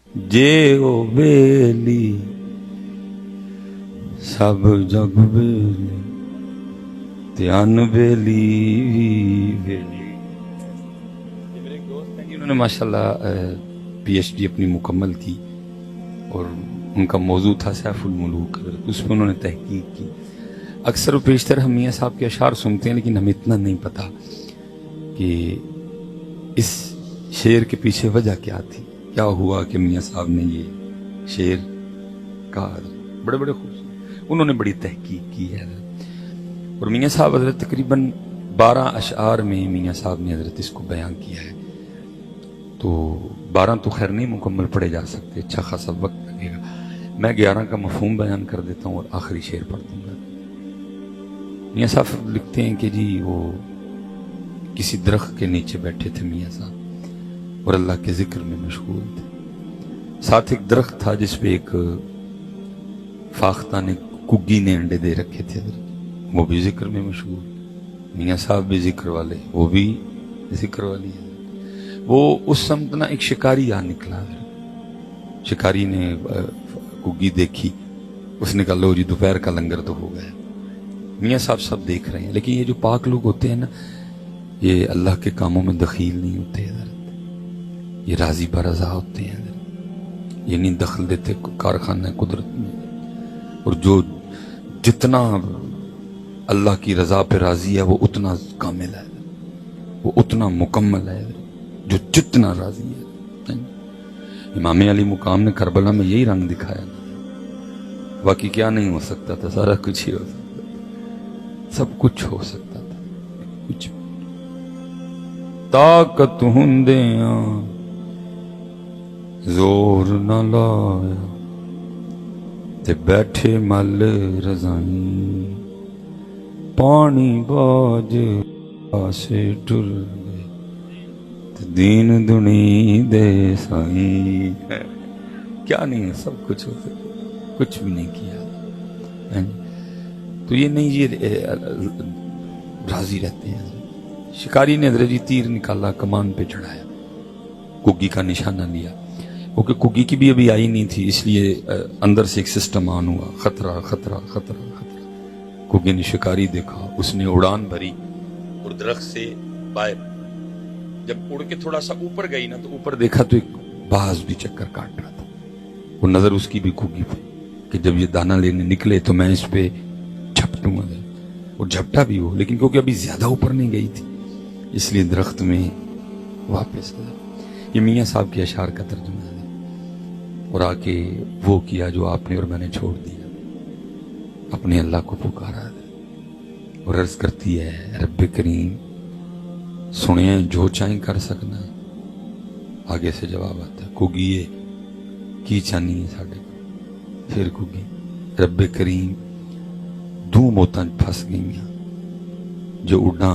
जे ओ बेली सब जग बेली ध्यान बेली बेली। मेरे एक दोस्त हैं जिन्होंने माशाल्लाह PhD अपनी मुकम्मल की और उनका मौजू था सैफुल मुलूक, उसमें उन्होंने तहकीक की। अक्सर व पेशतर हम मियाँ साहब के अशार सुनते हैं, लेकिन हमें इतना नहीं पता कि इस शेर के पीछे वजह क्या थी, क्या हुआ कि मियाँ साहब ने ये शेर कहा। बड़े बड़े खूब उन्होंने बड़ी तहकीक की है। और मियाँ साहब हजरत तकरीबन 12 अशार में मियाँ साहब ने हजरत इसको बयां किया है। तो 12 तो खैर नहीं मुकम्मल पढ़े जा सकते, अच्छा खासा वक्त लगेगा। मैं 11 का मफहूम बयान कर देता हूँ और आखिरी शेर पढ़ दूंगा। मियाँ साहब लिखते हैं कि जी वो किसी दरख्त के नीचे बैठे थे मियाँ साहब और अल्लाह के जिक्र में मशगूल थे। साथ एक दरख्त था जिस पे एक फाख्ता ने कुग्गी ने अंडे दे रखे थे, वो भी जिक्र में मशगूल। मियाँ साहब भी जिक्र वाले, वो भी जिक्र वाली है। वो उस समत ना एक शिकारी आ निकला। शिकारी ने कुग्गी देखी, उसने कहा लो जी दोपहर का लंगर तो हो गया। मियाँ साहब सब देख रहे हैं, लेकिन ये जो पाक लोग होते हैं ना, ये अल्लाह के कामों में दखील नहीं होते हैं, ये राजी बरजा होते हैं, ये नहीं दखल देते कारखाना कुदरत में। और जो जितना अल्लाह की रजा पे राजी है वो उतना कामिल है, वो उतना मुकम्मल है जो जितना राजी है। इमाम अली मुकाम ने करबला में यही रंग दिखाया, बाकी क्या नहीं हो सकता था, सारा कुछ ही हो सकता था, सब कुछ हो सकता था, कुछ ताकत हुंदिया जोर न लाया ते बैठे मल रजाई पानी बाज आसे डुल गए ते दीन दुनी दे साई। क्या नहीं है, सब कुछ हो सकता, कुछ भी नहीं किया। तो ये नहीं, ये राजी रहते हैं। शिकारी ने हजरत जी तीर निकाला, कमान पे चढ़ाया, कुग्गी का निशाना लिया, क्योंकि कुग्गी की भी अभी आई नहीं थी, इसलिए अंदर से एक सिस्टम ऑन हुआ, खतरा खतरा खतरा खतरा। कुग्गी ने शिकारी देखा, उसने उड़ान भरी और दरख्त से बाहर जब उड़ के थोड़ा सा ऊपर गई ना, तो ऊपर देखा तो एक बाज भी चक्कर काट रहा था। वो नजर उसकी भी कुग्गी पे कि जब ये दाना लेने निकले तो मैं इस पे झपटूंगा, और झपटा भी हो, लेकिन क्योंकि अभी ज्यादा ऊपर नहीं गई थी इसलिए दरख्त में वापस आया। ये मियाँ साहब के अशार का तर्जुमा है। और आके वो किया जो आपने और मैंने छोड़ दिया, अपने अल्लाह को पुकारा और अर्ज करती है रब्बे करीम सुने जो चाहे कर सकना। आगे से जवाब आता है कुगिए की चाहनी है साढ़े को। फिर कुगी रब्बे करीम दो मौतां फस गई, जो उड़ा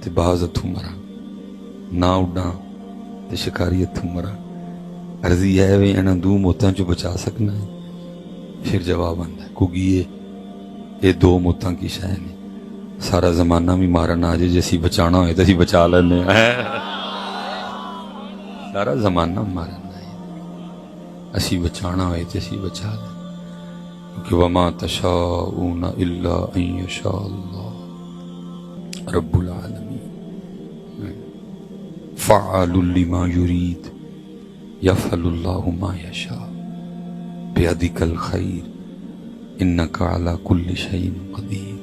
ते बाज हथों मरा, ना उड़ा ते शिकारी हथों मरा। अर्जी है वे इन्हां दो मौतां चो बचा सकना है। फिर जवाब आंदा है कुगिए ये दो मौतां की शै ने, सारा जमाना भी मारन आ जाए, जे असीं बचाना होए तो असीं बचा लैंदे हां। सारा जमाना मारन आए, असीं बचाना होए तो असीं बचा लैंदे, क्योंकि वमा तशाऊना इल्ला अन यशा अल्लाह रब्बुल आलमीन फ़अलुल लिमा युरीद यफ़अलुल्लाहु मा यशा बियदिकल खैर इन्नका अला कुल्लि शैइन क़दीर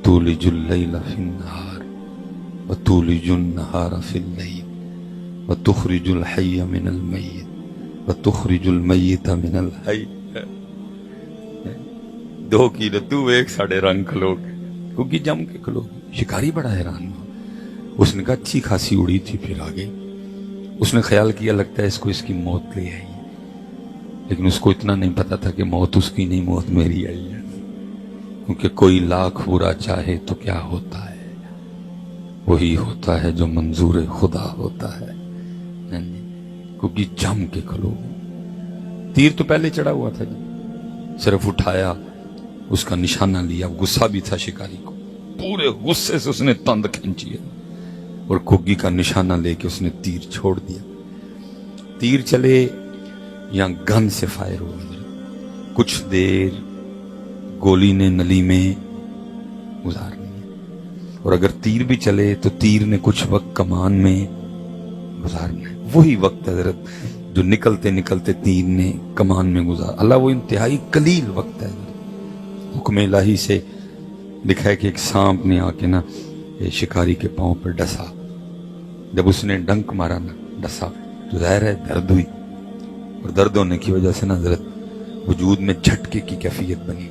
तूलिजुल लैला फिन नहार व तूलिजुन नहारा फिल लैल व तुखरिजुल हय्य मिनल मय्यित व तुखरिजुल मय्यिता मिनल हय्य। दो की तू एक साढ़े रंग खलोग, क्योंकि जम के खलोग। शिकारी बड़ा हैरान हुआ, उसने कहा अच्छी खासी उड़ी थी, फिर आ गई। उसने ख्याल किया लगता है इसको इसकी मौत ले आई, लेकिन उसको इतना नहीं पता था कि मौत उसकी नहीं, मौत मेरी आई है। क्योंकि कोई लाख बुरा चाहे तो क्या होता है, वही होता है जो मंजूर खुदा होता है। क्योंकि जम के खलो, तीर तो पहले चढ़ा हुआ था जी, सिर्फ उठाया, उसका निशाना लिया। गुस्सा भी था शिकारी को, पूरे गुस्से से उसने तंद खींची और कुग्गी का निशाना लेके उसने तीर छोड़ दिया। तीर चले یا گن سے فائر ہوا حضرت، کچھ دیر گولی نے نلی میں گزارنی ہے، اور اگر تیر بھی چلے تو تیر نے کچھ وقت کمان میں گزارنا ہے. وہی وقت حضرت جو نکلتے نکلتے تیر نے کمان میں گزار. اللہ وہ انتہائی قلیل وقت ہے. حکم الہی سے لکھا ہے کہ ایک سانپ نے آ کے نا شکاری کے پاؤں پر ڈسا. جب اس نے ڈنک مارا نا، ڈسا، تو ظاہر ہے درد ہوئی، اور درد ہونے کی وجہ سے نا حضرت وجود میں جھٹکے کی کیفیت بنی،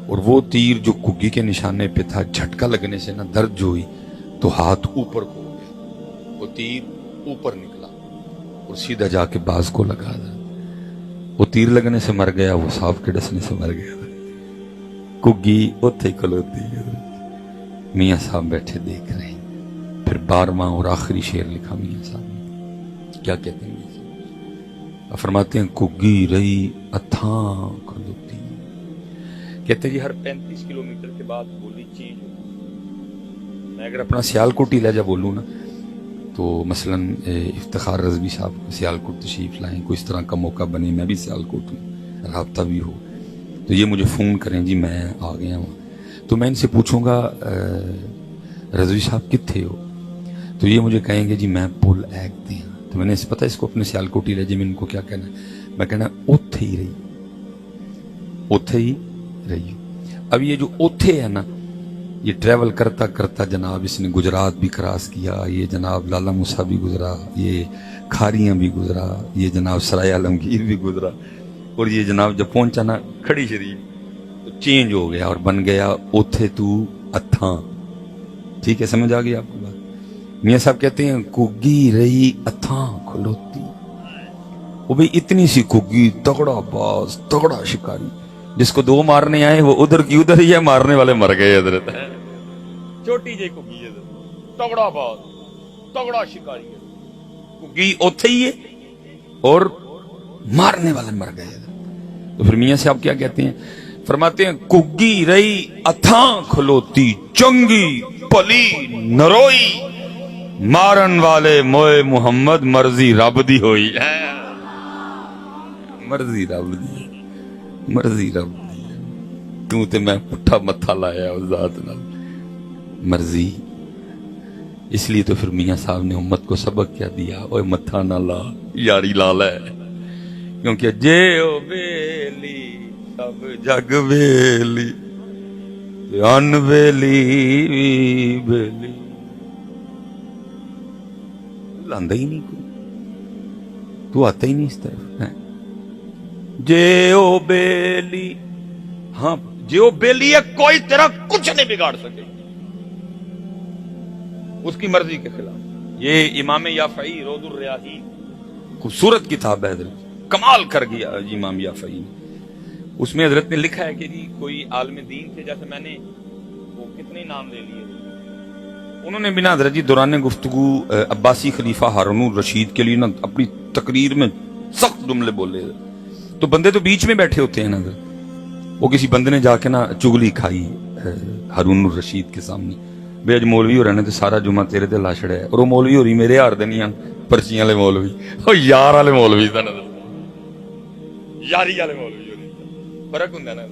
اور وہ تیر جو کگی کے نشانے پہ تھا، جھٹکا لگنے سے نا درد جو ہوئی تو ہاتھ اوپر کو ہو گیا، وہ تیر اوپر نکلا اور سیدھا جا کے باز کو لگا تھا. وہ تیر لگنے سے مر گیا، وہ سانپ کے ڈسنے سے مر گیا. کگی اوتھے ہی کھلوتی ہے. میاں صاحب بیٹھے دیکھ رہے ہیں. پھر 12واں اور آخری شعر لکھا میاں صاحب نے. کیا کہتے ہیں؟ فرماتے ہیں کگی رہی اتھاں کھلوتی. کہتے ہیں جی ہر 35 کلومیٹر کے بعد بولی چیز ہوتی. میں اگر اپنا سیالکوٹی لہجہ بولوں نا تو مثلا افتخار رضوی صاحب سیالکوٹ تشریف لائیں، کوئی اس طرح کا موقع بنے، میں بھی سیالکوٹ ہوں، رابطہ بھی ہو، تو یہ مجھے فون کریں جی میں آ گیا ہوں، تو میں ان سے پوچھوں گا رضوی صاحب کتنے ہو، تو یہ مجھے کہیں گے جی میں پل ایکتے ہیں. تو میں نے پتا اس کو اپنے سیالکوٹی لہجے میں ان کو کیا کہنا ہے، میں کہنا اوتھے ہی رہی، اوتھے ہی رہی. اب یہ جو اوتھے ہے نا، یہ ٹریول کرتا کرتا جناب اس نے گجرات بھی کراس کیا، یہ جناب لالا موسیٰ بھی گزرا، یہ کھاریاں بھی گزرا، یہ جناب سرائے عالمگیر بھی گزرا، اور یہ جناب جب پہنچا نا کھڑی شریف تو چینج ہو گیا اور بن گیا اوتھے تو اتھاں. ٹھیک ہے، سمجھ آ گئی آپ کو بات؟ میاں صاحب کہتے ہیں کگی رہی اتھاں کھلوتی. وہ بھی اتنی سی کگی، تگڑا باز، تگڑا شکاری، جس کو 2 مارنے آئے وہ ادھر کی ادھر ہی ہے، مارنے والے مر گئے حضرت. چھوٹی جی کگی ہے، تگڑا باز، تگڑا شکاری ہے، کگی اوتھے ہی ہے اور مارنے والے مر گئے. تو پھر میاں صاحب کیا کہتے ہیں؟ فرماتے ہیں کگی رہی اتھاں کھلوتی، چنگی پلی نروئی، مارن والے موئے محمد مرضی رب دی ہوئی. مرضی رب دی، مرضی رب دی، کیوں تے میں پٹھا متھا لایا اس ذات نال مرضی. اس لیے تو پھر میاں صاحب نے امت کو سبق کیا دیا، اوے متھا نہ لا یاری لا لے، کیونکہ جے او بیلی سب جگ بیلی ان بیلی بیلی. لاندہ ہی نہیں کوئی، تو آتا ہی نہیں اس طرف ہے. جے او بیلی، ہاں جے او بیلی ہے، کوئی تیرا کچھ نہیں بگاڑ سکے اس کی مرضی کے خلاف. یہ امام یافعی روض الریاحی خوبصورت کتاب ہے حضرت، کمال کر گیا امام یافعی نے. اس میں حضرت نے لکھا ہے کہ جی کوئی عالم دین تھے، جیسے میں نے وہ کتنے نام لے لیے، انہوں نے بنا حضرت جی دوران گفتگو عباسی خلیفہ ہارون الرشید کے لیے نا اپنی تقریر میں سخت جملے بولے. تو بندے تو بیچ میں بیٹھے ہوتے ہیں نا حضرت، وہ کسی بندے نے جا کے نا چگلی کھائی ہارون الرشید کے سامنے، بے اج مولوی ہو رہے نے تو سارا جمعہ تیرے تے لا چھڑیا ہے، اور وہ مولوی ہو رہی میرے ہار دے نہیں پرچیاں والے مولوی، وہ یار والے مولوی تھا نا، یاری والے مولوی ہو رہی، فرق ہوندا نا.